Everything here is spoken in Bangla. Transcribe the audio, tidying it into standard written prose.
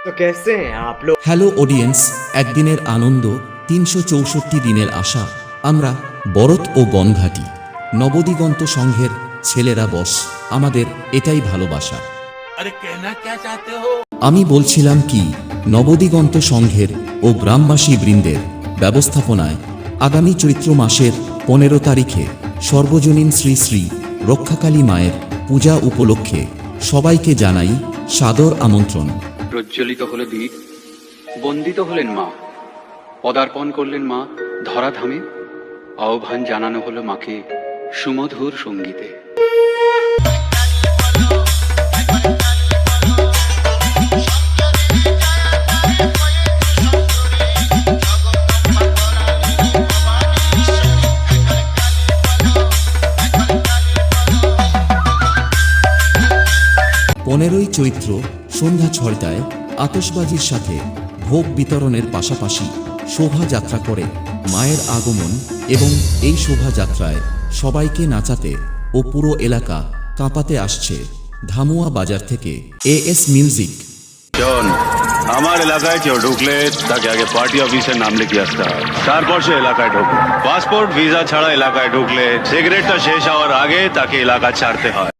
तो कैसे हैं आप लोग? হ্যালো অডিয়েন্স, একদিনের আনন্দ, ৩৬৪ দিনের আশা। আমরা বরত ও গণঘাটি নবদিগন্ত সংঘের ছেলেরা বস, আমাদের এটাই ভালোবাসা। अरे कहना क्या चाहते हो? আমি বলছিলাম কি, নবদিগন্ত সংঘের ও গ্রামবাসী বৃন্দের ব্যবস্থাপনায় আগামী চৈত্র মাসের ১৫ তারিখে সর্বজনীন শ্রী শ্রী রক্ষাকালী মায়ের পূজা উপলক্ষে সবাইকে জানাই সাদর আমন্ত্রণ। প্রজ্বলিত হলো দ্বীপ, বন্দিত হলেন মা, পদার্পণ করলেন মা ধরাধামে, আহ্বান জানানো হলো মাকে সুমধুর সঙ্গীতে। পনেরোই চৈত্র সন্ধ্যা ৬টায় আতশবাজির সাথে ভোগ বিতরণের পাশাপাশি শোভাযাত্রা করে মায়ের আগমন, এবং এই শোভাযাত্রায় সবাইকে নাচাতে ও পুরো এলাকা কাঁপাতে আসছে ধামুয়া বাজার থেকে এএস মিউজিক। শোন, আমার এলাকায় কেউ ঢুকলে তাকে আগে পার্টি অফিসের নাম লিখে আসতে হয়, তারপর সে এলাকায় ঢুকবে। পাসপোর্ট ভিসা ছাড়া এলাকায় ঢুকলে সিগারেটটা শেষ হওয়ার আগে তাকে এলাকা ছাড়তে হয়।